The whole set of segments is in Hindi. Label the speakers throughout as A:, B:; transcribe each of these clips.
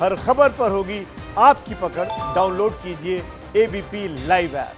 A: हर खबर पर होगी आपकी पकड़। डाउनलोड कीजिए एबीपी लाइव ऐप।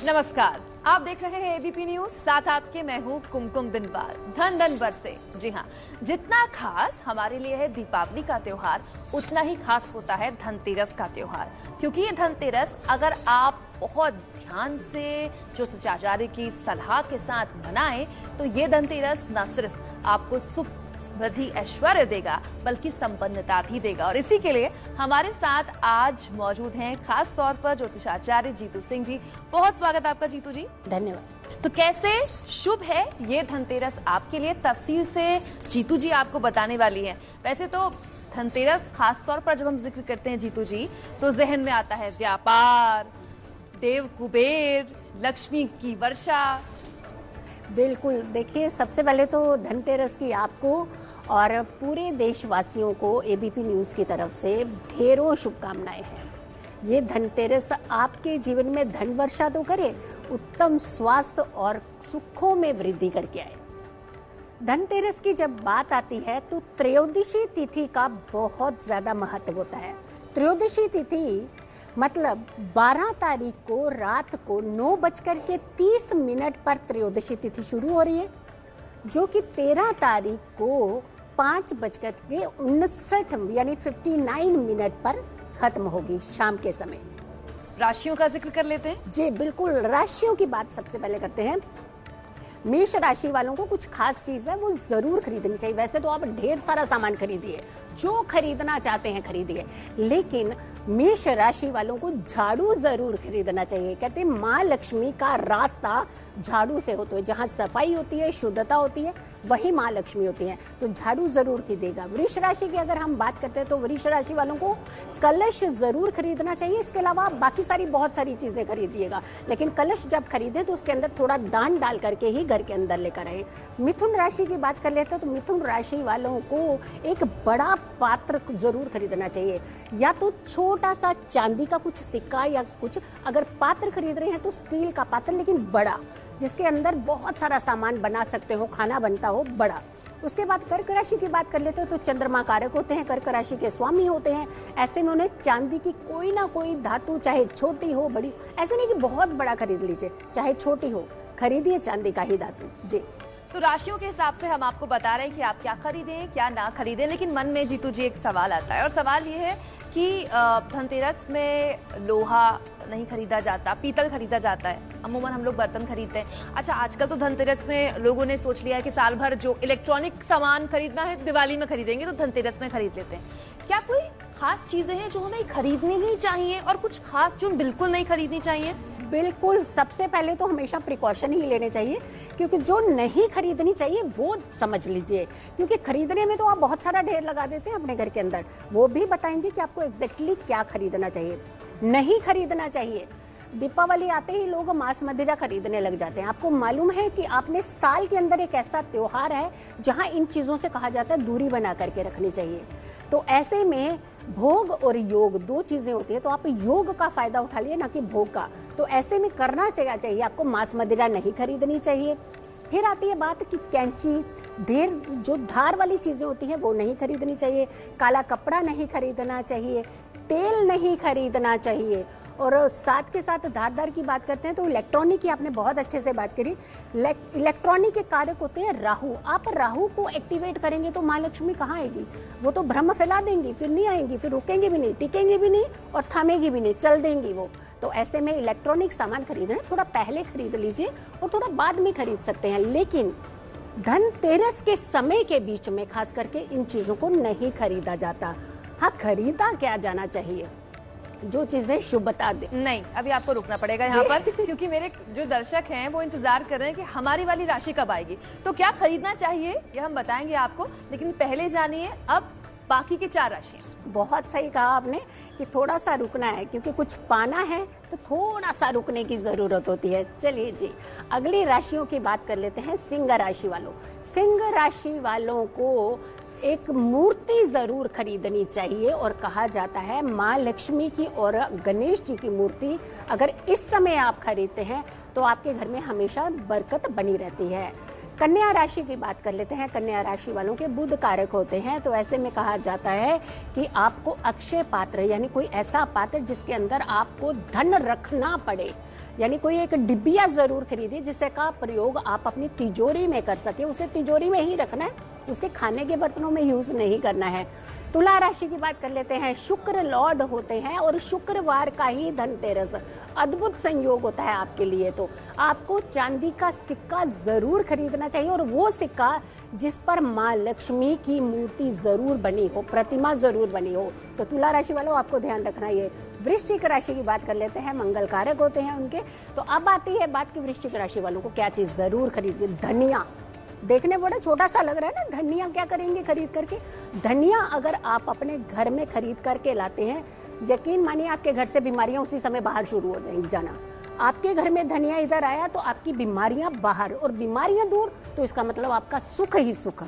B: नमस्कार, आप देख रहे हैं एबीपी न्यूज, साथ आपके मैं हूं कुमकुम बिनवाल। धन धन बरसे, जी हाँ, जितना खास हमारे लिए है दीपावली का त्योहार, उतना ही खास होता है धनतेरस का त्योहार। क्योंकि ये धनतेरस अगर आप बहुत ध्यान से ज्योतिषाचार्य की सलाह के साथ मनाएं तो ये धनतेरस न सिर्फ आपको सुख समृद्धि ऐश्वर्य देगा बल्कि संपन्नता भी देगा। और इसी के लिए हमारे साथ आज मौजूद हैं खास तौर पर ज्योतिषाचार्य जीतू सिंह जी। बहुत स्वागत आपका जीतू जी।
C: धन्यवाद।
B: तो कैसे शुभ है ये धनतेरस आपके लिए, तफसील से जीतू जी आपको बताने वाली है। वैसे तो धनतेरस खास तौर पर जब हम जिक्र करते हैं जीतू जी तो जहन में आता है व्यापार, देव कुबेर, लक्ष्मी की वर्षा।
C: बिल्कुल, देखिए सबसे पहले तो धनतेरस की आपको और पूरे देशवासियों को एबीपी न्यूज़ की तरफ से ढेरों शुभकामनाएं हैं। ये धनतेरस आपके जीवन में धन वर्षा तो करे, उत्तम स्वास्थ्य और सुखों में वृद्धि करके आए। धनतेरस की जब बात आती है तो त्रयोदशी तिथि का बहुत ज्यादा महत्व होता है। त्रयोदशी तिथि मतलब 12 तारीख को रात को 9:30 पर त्रयोदशी तिथि शुरू हो रही है, जो कि 13 तारीख को 5:59 यानी 59 पर खत्म होगी शाम के समय।
B: राशियों का जिक्र कर लेते हैं।
C: जी बिल्कुल, राशियों की बात सबसे पहले करते हैं। मेष राशि वालों को कुछ खास चीज है वो जरूर खरीदनी चाहिए। वैसे तो आप ढेर सारा सामान खरीदिए, जो खरीदना चाहते हैं खरीदिए, लेकिन मेष राशि वालों को झाड़ू जरूर खरीदना चाहिए। कहते हैं माँ लक्ष्मी का रास्ता झाड़ू से होता है। जहाँ सफाई होती है, शुद्धता होती है, वही माँ लक्ष्मी होती है। तो झाड़ू जरूर खरीदेगा। वृष राशि की अगर हम बात करते हैं तो वृष राशि वालों को कलश जरूर खरीदना चाहिए। इसके अलावा आप बाकी सारी बहुत सारी चीजें खरीदिएगा, लेकिन कलश जब खरीदे तो उसके अंदर थोड़ा दान डाल करके ही घर के अंदर लेकर आए। मिथुन राशि की बात कर लेते हैं तो मिथुन राशि वालों को एक बड़ा पात्र जरूर खरीदना चाहिए, या तो छोटा सा चांदी का कुछ सिक्का या कुछ, अगर पात्र खरीद रहे हैं तो स्टील का पात्र लेकिन बड़ा, जिसके अंदर बहुत सारा सामान बना सकते हो, खाना बनता हो, बड़ा। उसके बाद कर्क राशि की बात कर लेते हो तो चंद्रमा कारक होते हैं, कर्क राशि के स्वामी होते हैं। ऐसे में उन्हें चांदी की कोई ना कोई धातु, चाहे छोटी हो बड़ी, ऐसे नहीं कि बहुत बड़ा खरीद लीजिए, चाहे छोटी हो खरीदिए चांदी का ही धातु। जी,
B: तो राशियों के हिसाब से हम आपको बता रहे हैं कि आप क्या खरीदें क्या ना खरीदें, लेकिन मन में जीतू जी एक सवाल आता है, और सवाल ये है कि धनतेरस में लोहा नहीं खरीदा जाता, पीतल खरीदा जाता है। अमूमन हम लोग बर्तन खरीदते हैं। अच्छा, आजकल तो धनतेरस में लोगों ने सोच लिया है कि साल भर जो इलेक्ट्रॉनिक सामान खरीदना है दिवाली में खरीदेंगे, तो धनतेरस में खरीद लेते हैं। क्या कोई खास चीजें हैं जो हमें खरीदनी ही चाहिए और कुछ खास जो बिल्कुल नहीं खरीदनी चाहिए?
C: बिल्कुल, सबसे पहले तो हमेशा प्रिकॉशन ही लेने चाहिए, क्योंकि जो नहीं खरीदनी चाहिए वो समझ लीजिए। क्योंकि खरीदने में तो आप बहुत सारा ढेर लगा देते हैं अपने घर के अंदर, वो भी बताएंगे कि आपको एग्जैक्टली क्या खरीदना चाहिए, नहीं खरीदना चाहिए। दीपावली आते ही लोग मांस मदिरा खरीदने लग जाते हैं। आपको मालूम है कि आपने साल के अंदर एक ऐसा त्योहार है जहां इन चीजों से कहा जाता है दूरी बना करके रखनी चाहिए। तो ऐसे में भोग और योग दो चीजें होती है, तो आप योग का फायदा उठा लिए, ना कि भोग का। तो ऐसे में करना चाहिए आपको मांस मदिरा नहीं खरीदनी चाहिए। फिर आती है बात कि कैंची, ढेर जो धार वाली चीजें होती हैं वो नहीं खरीदनी चाहिए। काला कपड़ा नहीं खरीदना चाहिए, तेल नहीं खरीदना चाहिए। और साथ के साथ धारदार की बात करते हैं तो इलेक्ट्रॉनिक की आपने बहुत अच्छे से बात करी। इलेक्ट्रॉनिक के कारक होते हैं राहु। आप राहु को एक्टिवेट करेंगे तो माँ लक्ष्मी कहाँ आएगी? वो तो भ्रम फैला देंगी, फिर नहीं आएंगी, फिर रुकेंगे भी नहीं, टिकेंगे भी नहीं और थमेगी भी नहीं, चल देंगी वो। तो ऐसे में इलेक्ट्रॉनिक सामान खरीदना थोड़ा पहले खरीद लीजिए और थोड़ा बाद में खरीद सकते हैं, लेकिन धनतेरस के समय के बीच में खास करके इन चीजों को नहीं खरीदा जाता। हाँ, खरीदा क्या जाना चाहिए जो चीजें शुभ बता दे।
B: नहीं, अभी आपको रुकना पड़ेगा यहाँ पर, क्योंकि मेरे जो दर्शक हैं वो इंतजार कर रहे हैं कि हमारी वाली राशि कब आएगी। तो क्या खरीदना चाहिए ये हम बताएंगे आपको, लेकिन पहले जानिए अब बाकी की 4 राशियां।
C: बहुत सही कहा आपने कि थोड़ा सा रुकना है, क्योंकि कुछ पाना है तो थोड़ा सा रुकने की जरूरत होती है। चलिए जी, अगली राशियों की बात कर लेते हैं। सिंह राशि वालों, सिंह राशि वालों को एक मूर्ति जरूर खरीदनी चाहिए, और कहा जाता है माँ लक्ष्मी की और गणेश जी की मूर्ति अगर इस समय आप खरीदते हैं तो आपके घर में हमेशा बरकत बनी रहती है। कन्या राशि की बात कर लेते हैं। कन्या राशि वालों के बुध कारक होते हैं, तो ऐसे में कहा जाता है कि आपको अक्षय पात्र यानी कोई ऐसा पात्र जिसके अंदर आपको धन रखना पड़े, यानी कोई एक डिब्बिया जरूर खरीदिए जिससे का प्रयोग आप अपनी तिजोरी में कर सके। उसे तिजोरी में ही रखना है, उसके खाने के बर्तनों में यूज नहीं करना है। तुला राशि की बात कर लेते हैं। शुक्र लॉर्ड होते हैं और शुक्रवार का ही धनतेरस, अद्भुत संयोग होता है आपके लिए। तो आपको चांदी का सिक्का जरूर खरीदना चाहिए, और वो सिक्का जिस पर माँ लक्ष्मी की मूर्ति जरूर बनी हो, प्रतिमा जरूर बनी हो। तो तुला राशि वालों आपको ध्यान रखना ये। वृश्चिक राशि की बात कर लेते हैं। मंगल कारक होते हैं उनके। तो अब आती है बात कि वृश्चिक राशि वालों को क्या चीज जरूर खरीदिए। धनिया, देखने बड़ा छोटा सा लग रहा है ना, धनिया क्या करेंगे खरीद करके। धनिया अगर आप अपने घर में खरीद करके लाते हैं, यकीन मानिए आपके घर से बीमारियां उसी समय बाहर शुरू हो जाएंगी जाना। आपके घर में धनिया इधर आया तो आपकी बीमारियां बाहर, और बीमारियां दूर, तो इसका मतलब आपका सुख ही सुख।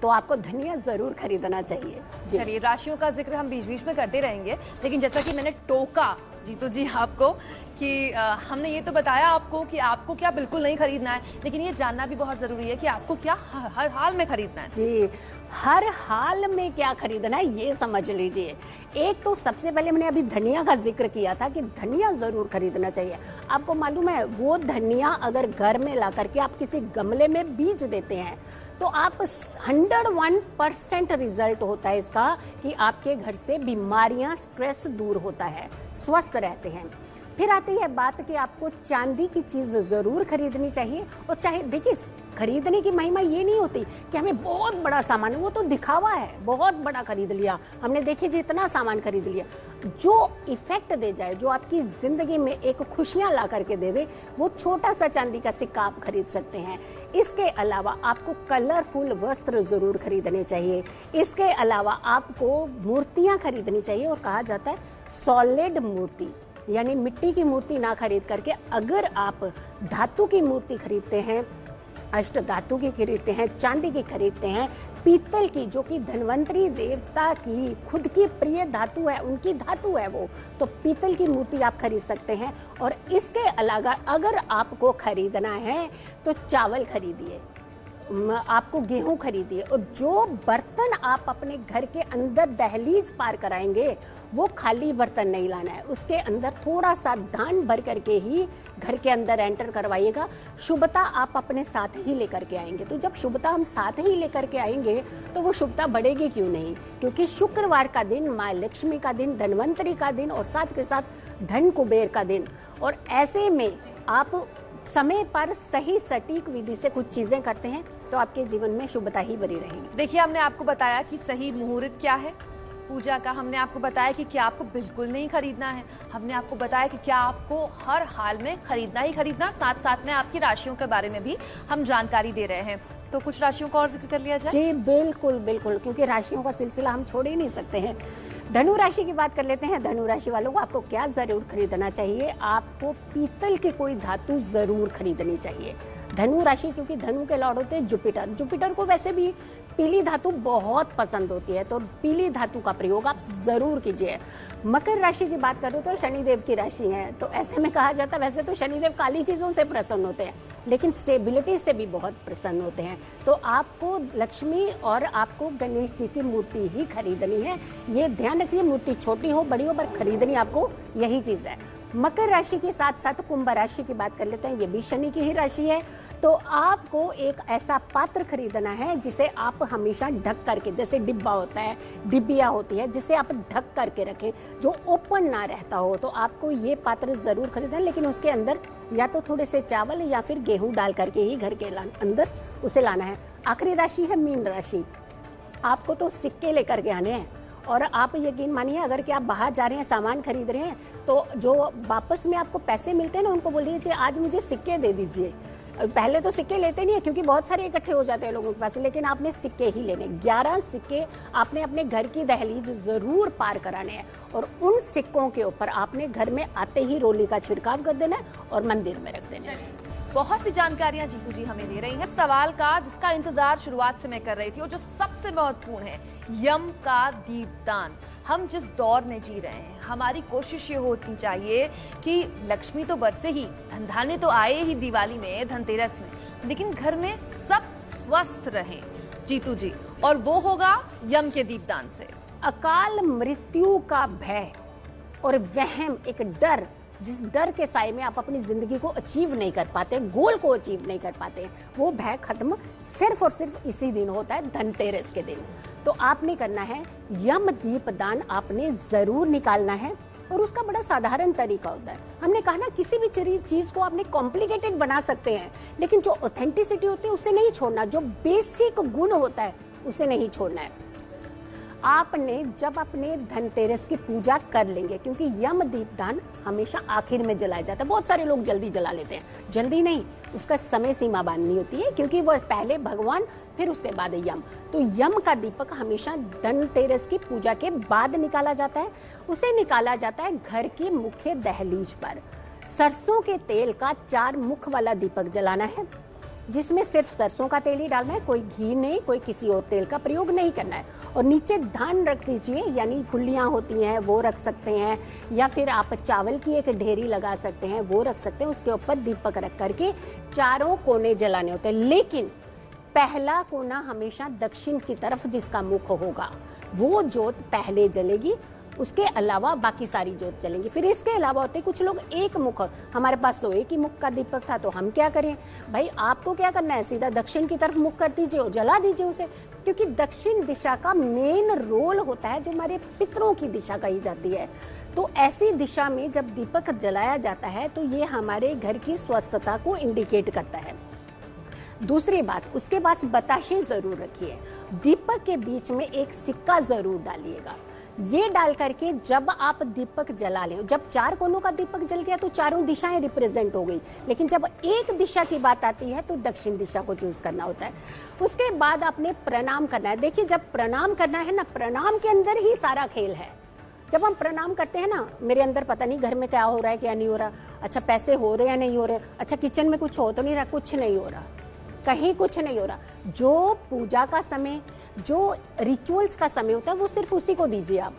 C: तो आपको धनिया जरूर खरीदना चाहिए।
B: चलिए, राशियों का जिक्र हम बीच बीच में करते रहेंगे, लेकिन जैसा कि मैंने टोका जीतू जी आपको कि हमने ये तो बताया आपको कि आपको क्या बिल्कुल नहीं खरीदना है, लेकिन ये जानना भी बहुत जरूरी है कि आपको क्या हर हाल में खरीदना है।
C: जी, हर हाल में क्या खरीदना है ये समझ लीजिए। एक तो सबसे पहले मैंने अभी धनिया का जिक्र किया था कि धनिया जरूर खरीदना चाहिए। आपको मालूम है वो धनिया अगर घर में ला करके आप किसी गमले में बीज देते हैं तो आप 101% रिजल्ट होता है इसका कि आपके घर से बीमारियां, स्ट्रेस दूर होता है, स्वस्थ रहते हैं। फिर आती है बात कि आपको चांदी की चीज जरूर खरीदनी चाहिए। और चाहे देखिए, खरीदने की महिमा ये नहीं होती कि हमें बहुत बड़ा सामान, वो तो दिखावा है, बहुत बड़ा खरीद लिया हमने, देखिए जी इतना सामान खरीद लिया। जो इफेक्ट दे जाए, जो आपकी जिंदगी में एक खुशियां ला करके दे दे, वो छोटा सा चांदी का सिक्का आप खरीद सकते हैं। इसके अलावा आपको कलरफुल वस्त्र जरूर खरीदने चाहिए। इसके अलावा आपको मूर्तियां खरीदनी चाहिए, और कहा जाता है सॉलिड मूर्ति यानी मिट्टी की मूर्ति ना खरीद करके अगर आप धातु की मूर्ति खरीदते हैं, अष्ट धातु की खरीदते हैं, चांदी की खरीदते हैं, पीतल की जो कि धन्वंतरी देवता की खुद की प्रिय धातु है, उनकी धातु है वो, तो पीतल की मूर्ति आप खरीद सकते हैं। और इसके अलावा अगर आपको खरीदना है तो चावल खरीदिए, आपको गेहूं खरीदिए, और जो बर्तन आप अपने घर के अंदर दहलीज पार कराएंगे वो खाली बर्तन नहीं लाना है, उसके अंदर थोड़ा सा दान भर करके ही घर के अंदर एंटर करवाइएगा। शुभता आप अपने साथ ही लेकर के आएंगे। तो जब शुभता हम साथ ही लेकर के आएंगे तो वो शुभता बढ़ेगी क्यों नहीं, क्योंकि शुक्रवार का दिन माँ लक्ष्मी का दिन, धनवंतरी का दिन, और साथ के साथ धन कुबेर का दिन। और ऐसे में आप समय पर सही सटीक विधि से कुछ चीजें करते हैं तो आपके जीवन में शुभता ही बनी रहेगी।
B: देखिए, हमने आपको बताया कि सही मुहूर्त क्या है पूजा का, हमने आपको बताया कि क्या आपको बिल्कुल नहीं खरीदना है, हमने आपको बताया कि क्या आपको हर हाल में खरीदना ही खरीदना, साथ साथ में आपकी राशियों के बारे में भी हम जानकारी दे रहे हैं। तो कुछ राशियों का और जिक्र कर लिया जाए।
C: जी बिल्कुल बिल्कुल, क्योंकि राशियों का सिलसिला हम छोड़ ही नहीं सकते हैं। धनु राशि की बात कर लेते हैं। धनु राशि वालों को आपको क्या जरूर खरीदना चाहिए, आपको पीतल की कोई धातु जरूर खरीदनी चाहिए। धनु राशि, क्योंकि धनु के लॉर्ड होते हैं जुपिटर, जुपिटर को वैसे भी पीली धातु बहुत पसंद होती है, तो पीली धातु का प्रयोग आप जरूर कीजिए। मकर राशि की बात करूं तो शनिदेव की राशि है, तो ऐसे में कहा जाता है वैसे तो शनिदेव काली चीजों से प्रसन्न होते हैं, लेकिन स्टेबिलिटी से भी बहुत प्रसन्न होते हैं। तो आपको लक्ष्मी और आपको गणेश जी की मूर्ति ही खरीदनी है, ये ध्यान रखिए। मूर्ति छोटी हो बड़ी हो, पर खरीदनी आपको यही चीज है। मकर राशि के साथ साथ कुंभ राशि की बात कर लेते हैं, ये भी शनि की ही राशि है। तो आपको एक ऐसा पात्र खरीदना है जिसे आप हमेशा ढक करके, जैसे डिब्बा होता है, डिब्बिया होती है, जिसे आप ढक करके रखें, जो ओपन ना रहता हो। तो आपको ये पात्र जरूर खरीदना, लेकिन उसके अंदर या तो थोड़े से चावल या फिर गेहूं डाल करके ही घर के अंदर उसे लाना है। आखिरी राशि है मीन राशि। आपको तो सिक्के लेकर के आने हैं, और आप यकीन मानिए अगर कि आप बाहर जा रहे हैं, सामान खरीद रहे हैं, तो जो वापस में आपको पैसे मिलते हैं ना, उनको बोल दीजिए आज मुझे सिक्के दे दीजिए। पहले तो सिक्के लेते नहीं है क्योंकि बहुत सारे इकट्ठे हो जाते हैं लोगों के पास, लेकिन आपने सिक्के ही लेने। 11 सिक्के आपने अपने घर की दहलीज जरूर पार कराने हैं, और उन सिक्कों के ऊपर आपने घर में आते ही रोली का छिड़काव कर देना है और मंदिर में रख देना है।
B: बहुत सी जानकारियां जीतू जी हमें दे रही हैं। सवाल का जिसका इंतजार शुरुआत से मैं कर रही थी और जो सबसे महत्वपूर्ण है, यम का दीपदान। हम जिस दौर में जी रहे हैं, हमारी कोशिश ये होनी चाहिए कि लक्ष्मी तो बरसे ही, धन धान्य तो आए ही दिवाली में, धनतेरस में, लेकिन घर में सब स्वस्थ रहें जीतू जी, और वो होगा यम के दीपदान से।
C: अकाल मृत्यु का भय और वहम, एक डर, जिस डर के साए में आप अपनी जिंदगी को अचीव नहीं कर पाते, गोल को अचीव नहीं कर पाते, वो भय खत्म सिर्फ और सिर्फ इसी दिन होता है, धनतेरस के दिन। तो आपने करना है यम दीपदान, आपने जरूर निकालना है। और उसका बड़ा साधारण तरीका होता है। हमने कहा ना, किसी भी चीज को आपने कॉम्प्लिकेटेड बना सकते हैं, लेकिन जो ऑथेंटिसिटी होती है उसे नहीं छोड़ना, जो बेसिक गुण होता है उसे नहीं छोड़ना है। आपने जब अपने धनतेरस की पूजा कर लेंगे, क्योंकि यम दीपदान हमेशा आखिर में जलाया जाता है। बहुत सारे लोग जल्दी जला लेते हैं, जल्दी नहीं, उसका समय सीमा बांधनी होती है, क्योंकि वह पहले भगवान फिर उसके बाद यम। तो यम का दीपक हमेशा धनतेरस की पूजा के बाद निकाला जाता है। उसे निकाला जाता है घर की मुख्य दहलीज पर। सरसों के तेल का 4 मुख वाला दीपक जलाना है, जिसमें सिर्फ सरसों का तेल ही डालना है, कोई घी नहीं, कोई किसी और तेल का प्रयोग नहीं करना है। और नीचे धान रख दीजिए, यानी फुल्लियाँ होती हैं वो रख सकते हैं, या फिर आप चावल की एक ढेरी लगा सकते हैं, वो रख सकते हैं। उसके ऊपर दीपक रख करके चारों कोने जलाने होते हैं, लेकिन पहला कोना हमेशा दक्षिण की तरफ जिसका मुख होगा वो जोत पहले जलेगी, उसके अलावा बाकी सारी जोत जलेंगी। फिर इसके अलावा होते कुछ लोग एक मुख, हमारे पास तो एक ही मुख का दीपक था, तो हम क्या करें भाई, आपको क्या करना है, सीधा दक्षिण की तरफ मुख कर दीजिए और जला दीजिए उसे, क्योंकि दक्षिण दिशा का मेन रोल होता है जो हमारे पितरों की दिशा कही जाती है। तो ऐसी दिशा में जब दीपक जलाया जाता है तो ये हमारे घर की स्वस्थता को इंडिकेट करता है। दूसरी बात, उसके बाद बताशे जरूर रखिए, दीपक के बीच में एक सिक्का जरूर डालिएगा। ये डाल करके जब आप दीपक जला लें, जब 4 कोनों का दीपक जल गया तो चारों दिशाएं रिप्रेजेंट हो गई, लेकिन जब एक दिशा की बात आती है तो दक्षिण दिशा को चूज करना होता है। उसके बाद आपने प्रणाम करना है। देखिए, जब प्रणाम करना है ना, प्रणाम के अंदर ही सारा खेल है। जब हम प्रणाम करते हैं ना, मेरे अंदर पता नहीं घर में क्या हो रहा है क्या नहीं हो रहा, अच्छा पैसे हो रहे हैं या नहीं हो रहे, अच्छा किचन में कुछ हो तो नहीं रहा, कुछ नहीं हो रहा, कहीं कुछ नहीं हो रहा। जो पूजा का समय, जो रिचुअल्स का समय होता है, वो सिर्फ उसी को दीजिए। आप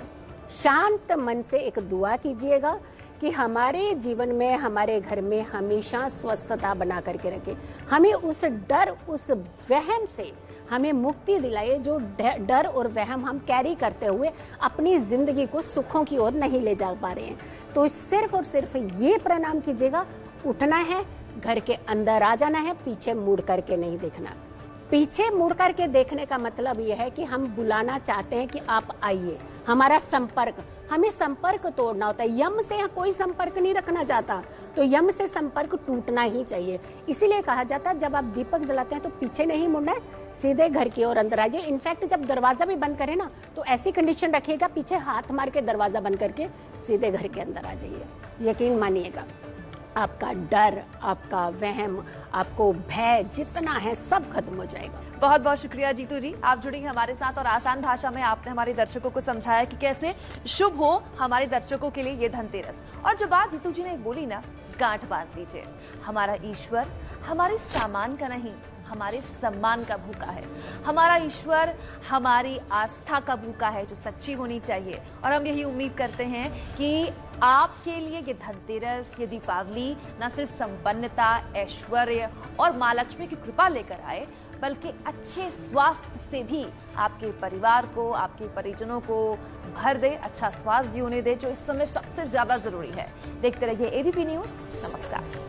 C: शांत मन से एक दुआ कीजिएगा कि हमारे जीवन में, हमारे घर में हमेशा स्वस्थता बना करके रखे, हमें उस डर, उस वहम से हमें मुक्ति दिलाए, जो डर और वहम हम कैरी करते हुए अपनी जिंदगी को सुखों की ओर नहीं ले जा पा रहे हैं। तो सिर्फ और सिर्फ ये प्रणाम कीजिएगा, उठना है, घर के अंदर आ जाना है, पीछे मुड़ करके नहीं देखना। पीछे मुड़ करके देखने का मतलब यह है कि हम बुलाना चाहते हैं कि आप आइए, हमारा संपर्क, हमें संपर्क तोड़ना होता है। यम से कोई संपर्क नहीं रखना चाहता, तो यम से संपर्क टूटना ही चाहिए। इसीलिए कहा जाता है जब आप दीपक जलाते हैं तो पीछे नहीं मुड़ना है, सीधे घर की ओर अंदर आइए। इनफैक्ट जब दरवाजा भी बंद करें ना, तो ऐसी कंडीशन रखिएगा, पीछे हाथ मार के दरवाजा बंद करके सीधे घर के अंदर आ जाइए। यकीन मानिएगा, आपका डर, आपका वहम, आपको भय जितना है सब खत्म हो जाएगा।
B: बहुत बहुत शुक्रिया जीतू जी, आप जुड़ी हमारे साथ और आसान भाषा में आपने हमारे दर्शकों को समझाया कि कैसे शुभ हो हमारे दर्शकों के लिए ये धनतेरस। और जो बात जीतू जी ने बोली ना, गांठ बांध लीजिए, हमारा ईश्वर हमारे सामान का नहीं, हमारे सम्मान का भूखा है। हमारा ईश्वर हमारी आस्था का भूखा है, जो सच्ची होनी चाहिए। और हम यही उम्मीद करते हैं कि आपके लिए ये धनतेरस, ये दीपावली न सिर्फ संपन्नता, ऐश्वर्य और माँ लक्ष्मी की कृपा लेकर आए, बल्कि अच्छे स्वास्थ्य से भी आपके परिवार को, आपके परिजनों को भर दे, अच्छा स्वास्थ्य भी होने दे, जो इस समय सबसे ज्यादा जरूरी है। देखते रहिए एबीपी न्यूज। नमस्कार।